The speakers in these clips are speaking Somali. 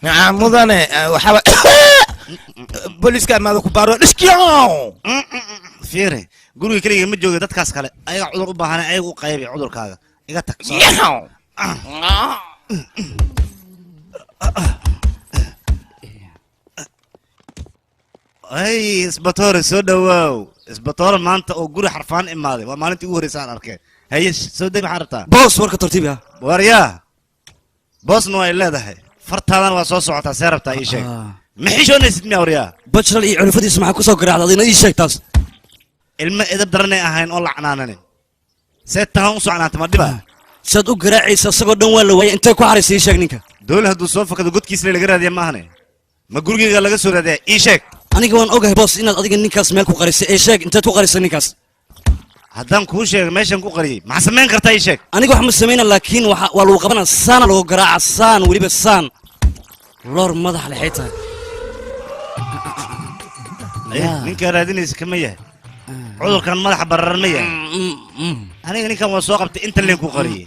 مدن وحاول بوليس كان ماذا كبارو لشكيو فيري قولوا كلي ما جوجي دad kaas kale ayaga cudur u baahan ayaga u qaybi cudurkaaga iga tag ay isbatoor soo dhawaaw isbatoor maanta oo guri xarfaan imaaday waa maalintii ugu horeysay aan arkay hay soo deg maxaa rabtaa boos warka tartiib ah waryaa boosna way leedahay fartaadan waa soo socotaa see rabtaa ii sheeg ma xishoonaysid miyaa waryaa bajral iyo culufadiisa maxaa ku soo garaacday adina ii sheeg taas ilma edab daranay ahayn oo lacnaananin see tahan u socnaanta ma dhiba saad u garaacaysa isagoo dhan waa la waayay intay ku xaraysay ii sheeg ninka doole hadduu soo fakado godkiisle laga raadiya maahane ma gurigayga laga soo raadiya ii sheeg aniga waan ogahay boos inaad adiga ninkaas meel ku qarisay ee sheeg intaad ku qarisay ninkaas haddaan kuu sheego meeshan ku qariyey maxaa samayn kartaa ii sheeg aniga wax ma samayna laakiin waa lagu qabanaa saana lagu garaaca saan weliba saan loor madax lexay tahay ninkaa raadinaysa kama yahay cudurkan madaxa bararan ma yahay aniga ninkan waa soo qabtay inta leen ku qariyey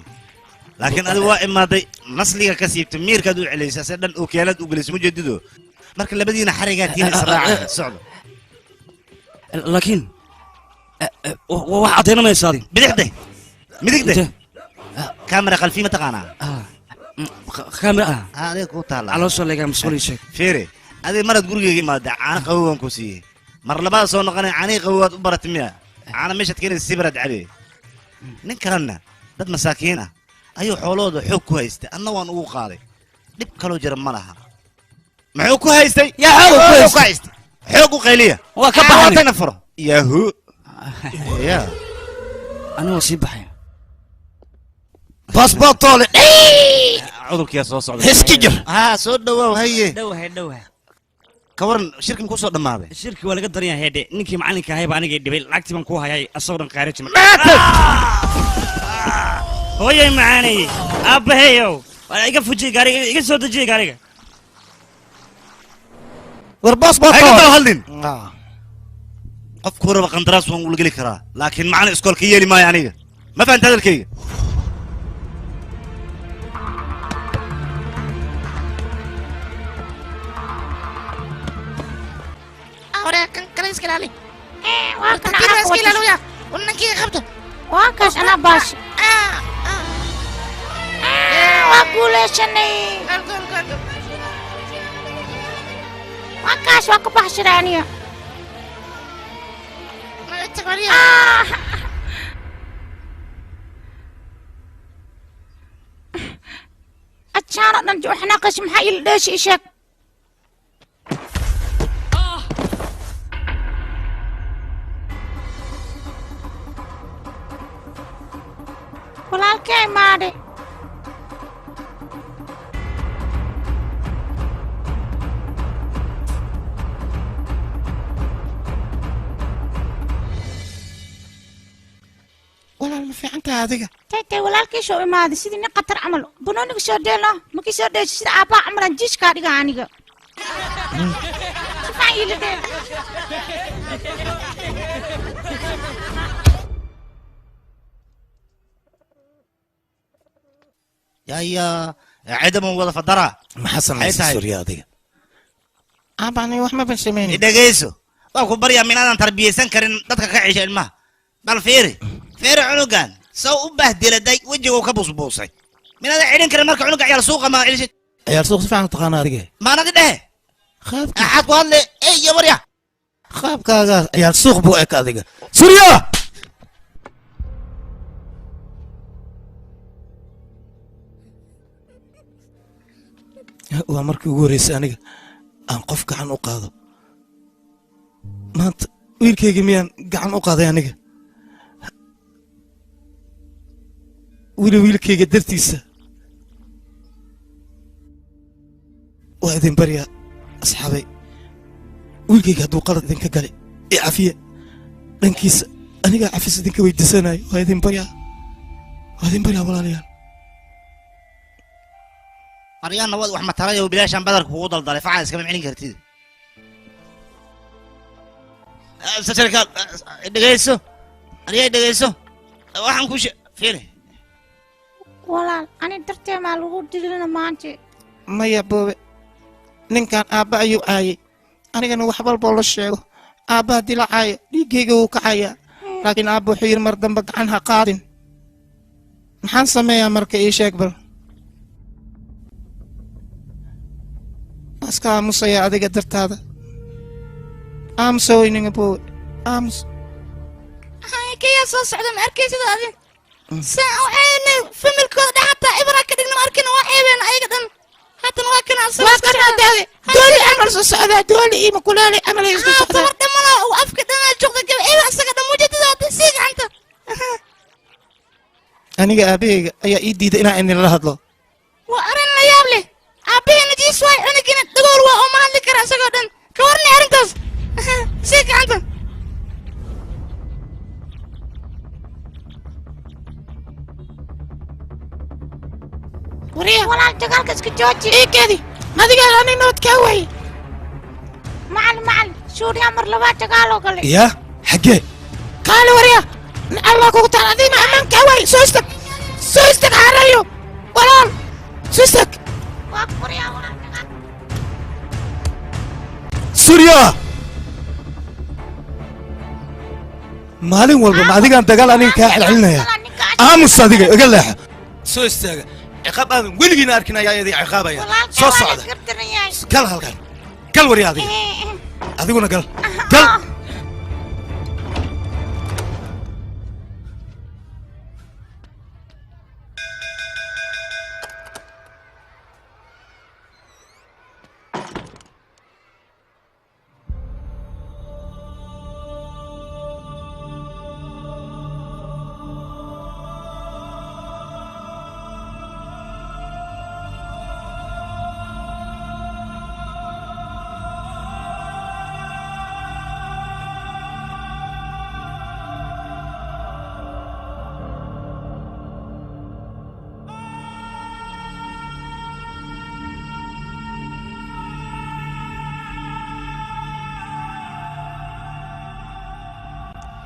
laakiin adigu waa imaaday nasliga ka siibtay miirkaad u celaysa se dhan ookiyaalaad u gelisay mujeedido marka labadiina xarigaa tiina israaca socdo laakiin wax cadaynamaysaa bidixde midigde kaamera qalfii ma taqaanaa kaamera adiga kuu taala caloosha leegaa mas'uul sheeg fiiri adiga maraad gurigayga imaaday caano qabowan ku siiyey mar labaad soo noqonay caanii qabowaad u baratay miya caana meeshaad keenaysa sibiraad cabiyey nin kalena dad masaakiin ah ayuu xoolahooda xoog ku haystay anna waan ugu qaaday dhib kaloo jira ma laha muxuu ku haystay yaa xoog ku haystay xoog u qayliya waa ka baxay furo yahu ya anuu sii baxay باسبورتولي cudurkiya soo socda هسكجر soo dhawaaw haye dhawaa ka waran shirkan ku soo dhamaaday shirki waa laga daran yahay heedhe ninkii macalinka ahay baa aniga dhibay lacagtii baan ku hayay asagoo dhan qaaraj ma hooyay macaanay aabbaheeyow waa iga fujiy gaariga iga soo dejiyay gaariga war باسبورتولي هاي هالدين قف كورة بقندراس وان ولقلي كرا لكن معنا اسكول كي يلي ما يعني ما فهمت هذا الكي أورا كان إسكالي وكان إسكالي يا ونكي خبطه وكاش أنا باش وأقول شني وكاش وأكو بحشرانية أتشارك نرجع إحنا قسم حي ليش إيشك ولا الكي مادي ولا ما في عنك هذيك تي ولا الكي شو ما هذا سيدي نقطر عمله بنونك شو دينا ما كي شو ديش سيد أبا عمران جيش كاريجا عنيجا فايل ده يا عدم وظف الدرع ما حصل السوريا هذيك أباني وح ما بنسميني دقيسو وأكو بريا من أنا تربية سنكرين دتك كعيش الماء بل فيري عنقان سو بهدل داي وجهه كبوس بوسي من هذا عينين كرين مركع عنق عيال سوق ما عيش عيال سوق فعلا تقانا هذيك ما أنا ده خاب أحد قال لي إيه يا بريا خاب كذا عيال سوق بوك هذيك سوريا waa markii ugu horeysay aniga aan qof gacan u qaado maanta wiilkayga miyaan gacan u qaaday aniga wiilkayga dartiisa waa idin baryaa asxaabay wiilkayga hadduu qalad idinka galay ee cafiya dhankiisa anigaa cafis idinka weydiisanayo waa idin baryaa walaalayaal مريان نواد وحمد ترى وبلاش عن بدرك وقود الضلع فعل اسكم معين كرتيد شركة دقيسو أريد دقيسو وحن كوش فيني ولا أنا درتي مع الوجود لنا ما أنت ما يا بوبي ninkan aabba ayuu caayay anigana wax walboo la sheego aabba haddii la caayo dhiiggayga wuu kacayaa laakiin aabba wuxuu yidhi mar dambe gacan ha qaadin maxaan sameeyaa marka ii sheeg bal aska aamusaya adiga dartaada aamusa weyninga boowe aamus kayaa soo socda ma arkaysid adin saa waxayna familkooda dhaxataa ibra ka dhigna ma arkina waa ceebeen ayaga dhan haatan waa kana soo socda dooli amal soo socda dooli ima kulaali amal ay soo socda war dhamana oo afka dhanaa joogda gab eeba asaga dhan mujadida wada sii gacanta aniga aabahayga ayaa ii diiday inaan inila hadlo waa arin la yaab leh aabahayna jiis waay cunugina dhagool waa oo ma hadli kara asagoo dhan ka warni arrintaas sii gacanta وريه ولا دقالك اسك جوجي ايه كذي ما دقال انا نوت كاوي معل شوري امر لبا دقالو قال يا حقي قال وريه الله كوتا عظيم امان كاوي سوستك عريو ولا سوستك واكبر يا ولا سوريا مالين والبا ما adigaan dagaal aniga ka xilxilnaya aamus adiga iga leex soo istaaga عقاب أنا ولقينا أركنا يا يدي عقابة يا صوت صعدة قال هالقال قال وري هذه هذه قلنا قال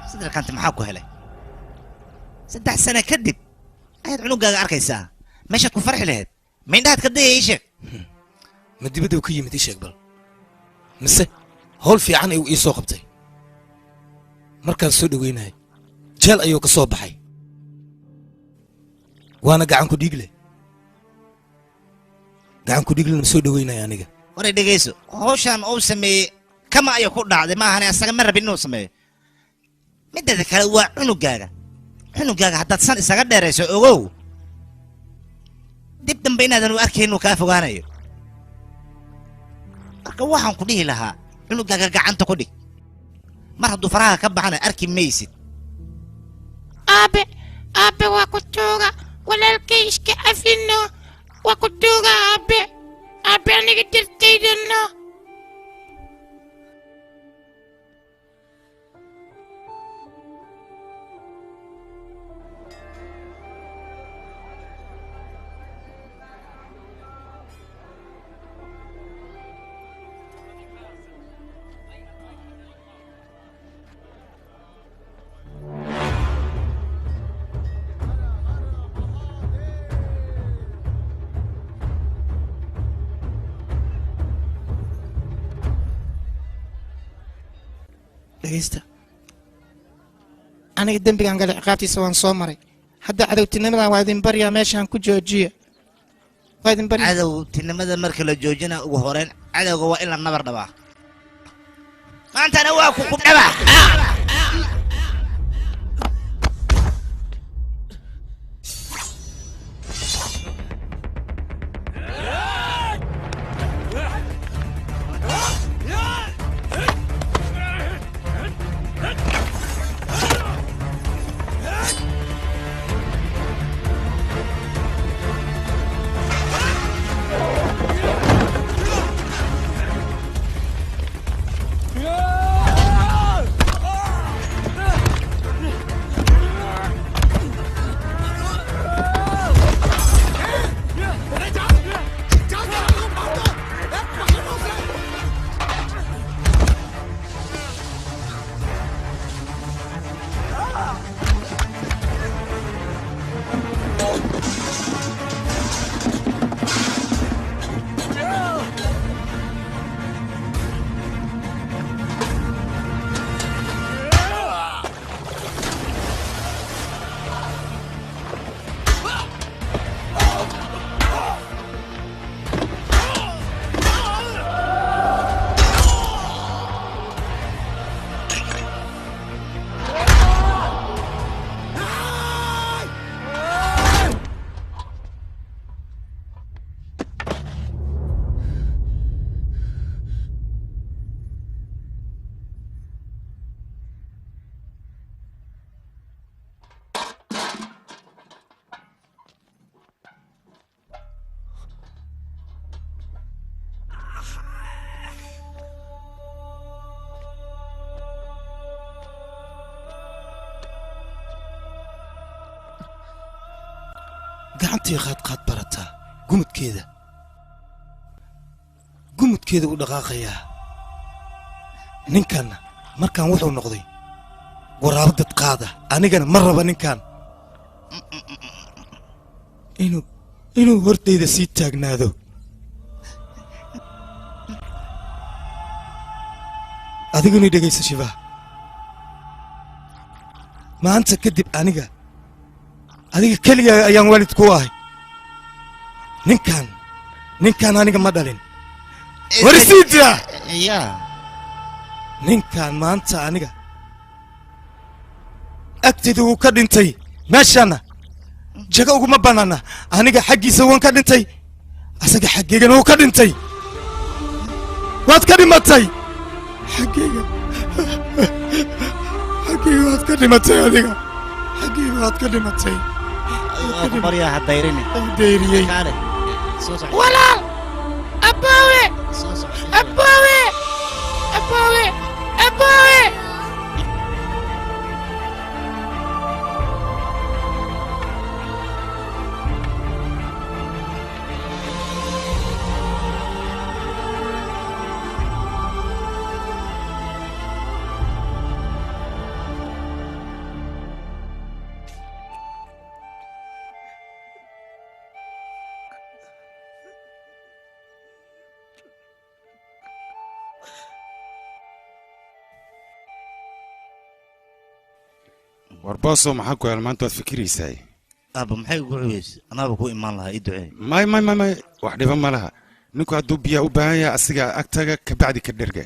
صدق كانت معاكو هلا صدق سنة كدب أيد عنقها أركيسها مش هتكون فرح لهاد مين ده هتكدي إيشك مدي بدو كي مدي شقبل مسه هول في عن إيه سوق بتاعي مركز سود وين هاي جال أيوك صوب حي وأنا قاعد كوديجله قاعد كوديجله مسود وين هاي أنا وري دقيسو هوشان أو سمي كما يكون دعدي ما هني أصلا مرة بينو سمي مدة كلا waa cunugaaga haddaad san isaga dheerayso ogow dib dambe inaadan u arkayn inuu kaa fogaanayo marka waxaan ku dhihi lahaa cunugaaga gacanta ku dhig mar hadduu faraha ka baxana arki maysid aabe waa ku jooga walaalkay iska afino waa ku jooga aabe aniga dirtaydana dhegeysta aniga dembigaan galay ciqaabtiisa waan soo maray hadda cadowtinimadan waa idin baryaa meeshaan ku joojiya waa idin baryaa cadowtinimada marka la joojina ugu horeyn cadowga waa in la nabar dhabaa maantana waa ku dhabaa gacantii qaad barataa gumudkeeda u dhaqaaqayaa ninkanna markaan wuxuu noqday waraabo dad qaada anigana ma raba ninkan inuu hortayda sii taagnaado adiguna dhegaysa shibaa maanta kadib adiga keligaaga ayaan waalid ku ahay ninkan aniga ma dhalin warisiida ninkan maanta aniga agtayda wuu ka dhintay meeshaana jaga uguma bannaana aniga xaggiisa waan ka dhintay asaga xaggeygana wuu ka dhintay waad ka dhimatay xaggeyga waad ka dhimatay adiga xaggeyga waad ka dhimatay baryaa ha dayrini dayriyey walaal abaawe abaawe abaawe abaawe warbaaso maxaa ku yaal maanta waad fikiraysaa aaba maxay ugu cuweys anaaba ku imaan lahaa ii duceey may wax dhiba ma laha ninku hadduu biyaa u baahan yahay asiga agtaga kabacdi ka dherga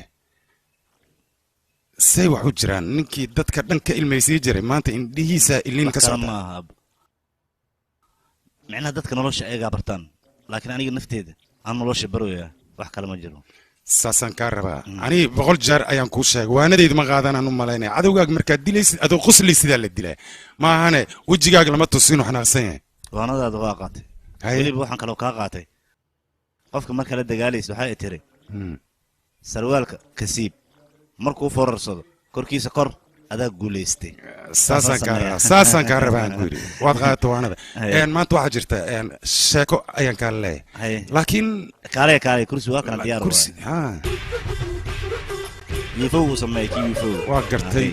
say wax u jiraan ninkii dadka dhan ka ilmaysii jiray maanta indhihiisa iliin ka socda maaha aaba micnaha dadka nolosha ayagaa bartaan laakiin aniga nafteeda aan nolosha baroyaa wax kale ma jiro saasaan kaa rabaa anii 100 jeer ayaan kuu sheegay waanadayda ma qaadanaan u malaynaya cadowgaaga markaad dilaysid adoo qoslaysidaa la dilaa ma ahane wejigaaga lama tusin wax naaqsan yahay waanadaada waa qaatay weliba waxaan kaloo kaa qaatay qofka marka la dagaalaysa waxaa i tiri sarwaalka kasiib markuu foorarsado korkiisa kor adaa guulaystay saasaan kaa rabaa aan ku yidhi waad qaadato waanada maanta waxaa jirta sheeko ayaan kaa leeyahay laakiin kaale kursi waa kana diyaar wiifowgu sameeyey kii wiifow waa gartay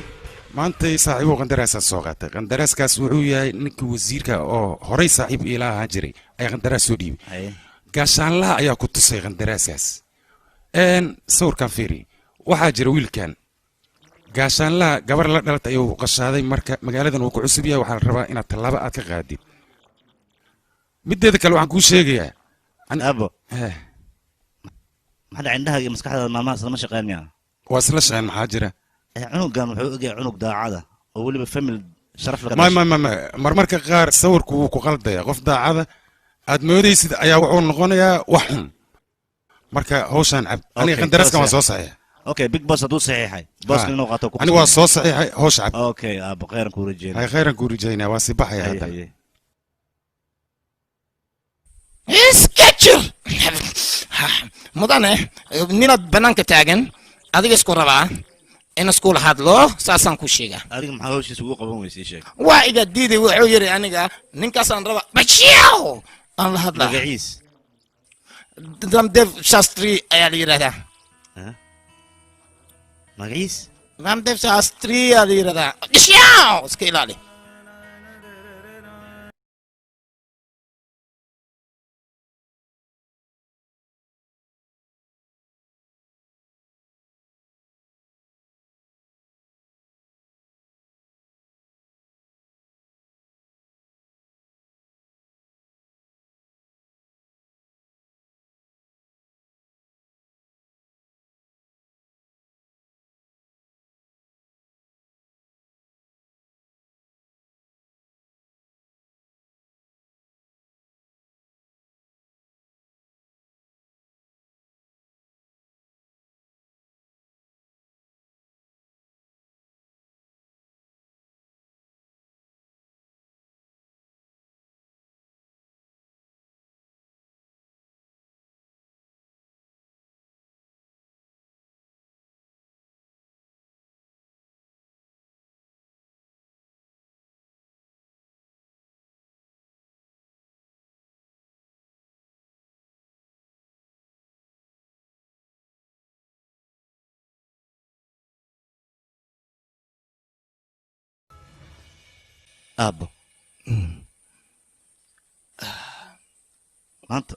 maantay saaxiibo qandaraasaad soo qaatay qandaraaskaas wuxuu yahay ninkii wasiirka oo horey saaxiib iila ahaan jiray ayaa qandaraas soo dhiibay gaashaanlaha ayaa ku tusay qandaraaskaas sawirkan fiiri waxaa jira wiilkan gaashaanlaha gabar la dhalatay ayuu qashaaday marka magaaladan uu ku cusub yahay waxaa la rabaa inaad tallaabo aad ka qaadid mideeda kale waxaan kuu sheegayaa abo maxaa indhaha iyo maskaxdaada maalmahaas lama shaqeyn miyaa waa isla shaqeyn maxaa jira cunugan wuxuu ogyahay cunug daacada oo weliba famil sharaf laga marmarka qaar sawirku wuu ku qaldaya qof daacada aad moodaysid ayaa wuxuu noqonayaa wax xun marka hawshaan cab aniga qandaraaska waa soo saxiixa okay big boss haduu saxiixay bosska inuu qaato aniga waa soo saxiixay hawsha cab okay abo khayran kuu rajeynaa hay khayran kuu rajeynaa waa si baxaya hadda iskajir mudane ninaad bannaanka taagan adiga isku rabaa in iskuul hadlo saasaan ku sheegaa adiga maxaa hawshiisa ugu qaban weysay sheeg waa iga diiday wuxuu yidhi aniga ninkaasaan raba bashiyaw aan la hadlaa magaciis ramdev shastri ayaa la yidhahdaa magaciis ramdev shastri ayaa la yidhahdaa bashiyaw iska ilaali aabbo maanta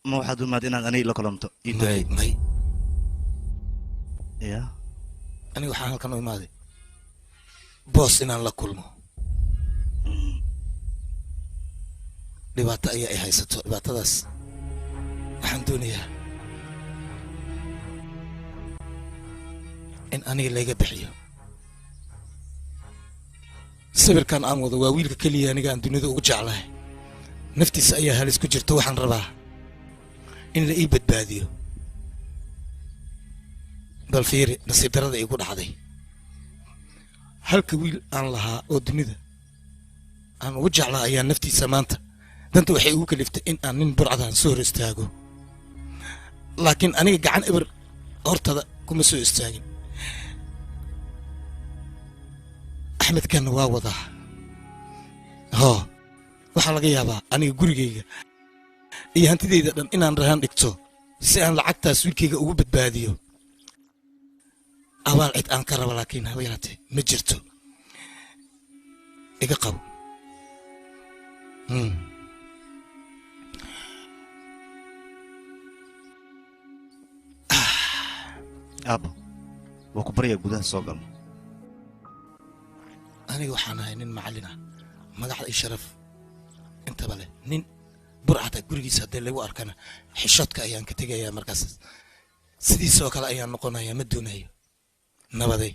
ma waxaad u imaad inaad aniga la kulanto may ya aniga waxaan halkan u imaaday boos inaan la kulmo dhibaato ayaa ay haysato dhibaatadaas waxaan doonayaa in aniga layga bixiyo sawirkan aan wado waa wiilka keliya aniga aan dunida ugu jeclahay naftiisa ayaa halis ku jirta waxaan rabaa in la ii badbaadiyo bal fiiri nasiib darada igu dhacday halka wiil aan lahaa oo dunida aan ugu jeclaa ayaa naftiisa maanta danta waxay igu kaliftay in aan nin burcadaan soo hor istaago laakiin aniga gacan eber hortada kuma soo istaagin axmedkanna waa wadaa hoo waxaa laga yaabaa aniga gurigayga iyo hantidayda dhan inaan rahan dhigto si aan lacagtaas wiilkayga ugu badbaadiyo abaal cid aan ka raba laakiin haba yaraatee ma jirto iga qabo aabbo waa ku baryaa gudaha soo gal aniga waxaan ahay nin macallin ah magacda iyo sharaf intaba leh nin burcada gurigiisa haddii lagu arkana xishoodka ayaan ka tegayaa markaas sidiisoo kale ayaan noqonayaa ma doonayo nabaday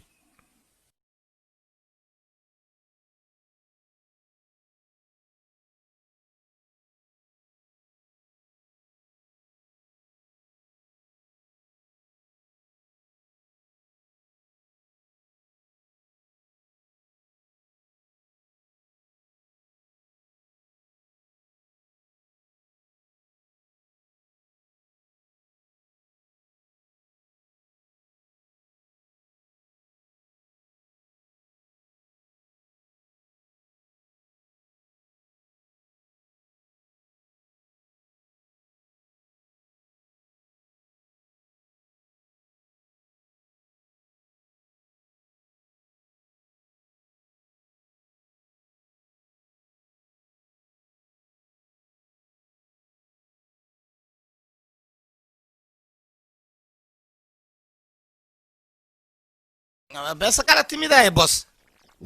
beesa kala timidaye boos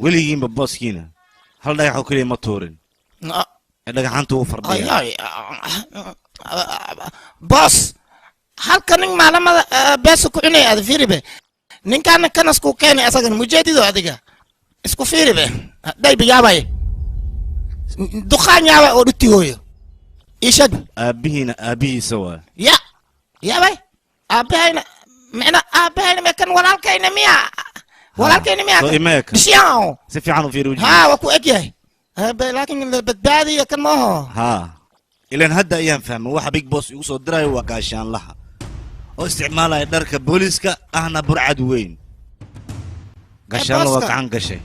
weligiinba booskiina hal dhagaxoo keliya ma tuurin dhagaxaantu u fardhiya boos halka nin maalamada beesa ku cunay ada fiiribe ninkaana kanasku keenay asagan mujeedido adiga isku fiiribe dhaybi yaabay duqaan yaabay oo dhutihooyo ishad aabbihiina aabbihiisa waa ya yaabay aabahayna micna aabahayna mekan walaalkayna miya walaalkayna miya soo imeeka bishiyaw si fiican u fiiri wejiga ها وكو اجي لكن بدبادي كان ما هو ها ilan hadda ayaan fahmay waxa big boss igu soo diray waa gaashaan laha oo isticmaalaya dharka booliska ahna burcad weyn gaashaan waa gacan gashay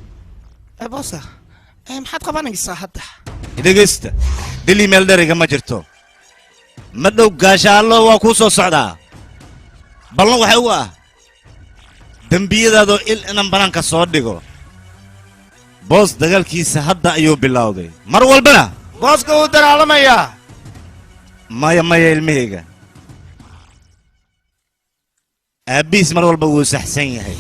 بوسا maxaad qabanaysaa hadda dhegeysta dili meel dhariga ma jirto ma dhow gaashaan waa ku soo socdaa ballan waxa uu ah dambiyadaadoo il inaan banaanka soo dhigo boos dagaalkiisa hadda ayuu bilowday mar walbana booska uu dagaalamayaa maya maya ilmahayga aabbihiis mar walba wuu saxsan yahay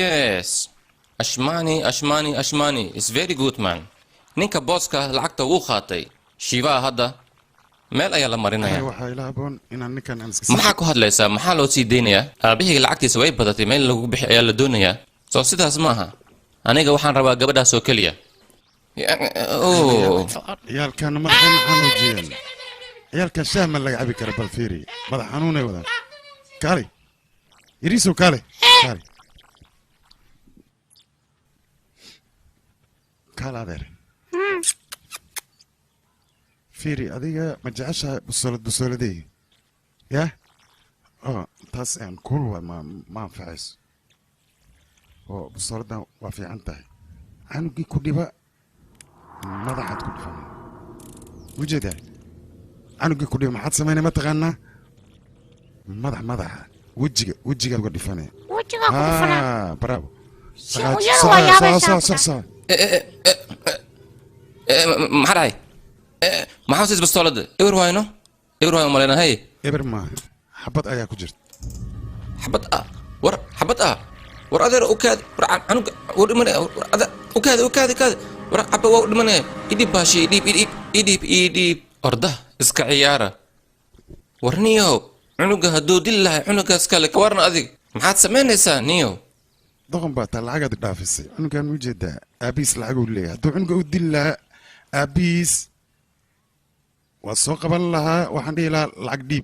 Yes. Ashmani is very good man. Ninka booska lacagta uu qaatay. Shiva hadda meel ayaa la marinaya. waxaa ila haboon inaan ninkan aan iska Maxaa ku hadlaysaa? Maxaa loo sii deynayaa? Aabihii lacagtiisa way badatay meel lagu bixi ayaa la doonayaa. Soo sidaas maaha. Aniga waxaan rabaa gabadhaas oo keliya. Oh. ciyaalkan madaxa maxaan u jeeyan ciyaalkan shaah ma laga cabi kara bal fiiri madax xanuunay wadaan kaali yariisow kaali kaali kaal adeer fiiri adiga ma jeceshahay busoladey ya oo taas aan kul waa ma anfacayso oo busoladan waa fiican tahay canugii ku dhiba madaxaad ku dhifan ujeedaa canugii ku dhiba maxaad samaynay ma taqaanaa madaxa wejigaad uga dhifanaya bravo maxaa dhacay maxaa siis bastoolada ewer waayno ewer waayo maleyna hay eber maaha xabad ayaa ku jirta xabad ah war xabad ah war adeer ukaad war canuga war dhimane ukaad war cabba waa dhimane idhib baashi idhib orda iska ciyaara war niyow cunuga hadduu dil lahay cunugaas kale ka warna adig maxaad samaynaysaa niyow doqon baa taa lacagaad dhaafisay cunugaan u jeedaa aabihiis lacaguu leeyahay hadduu cunuga u dili lahaa aabihiis waa soo qaban lahaa waxaan dhihi lahaa lacag dhiib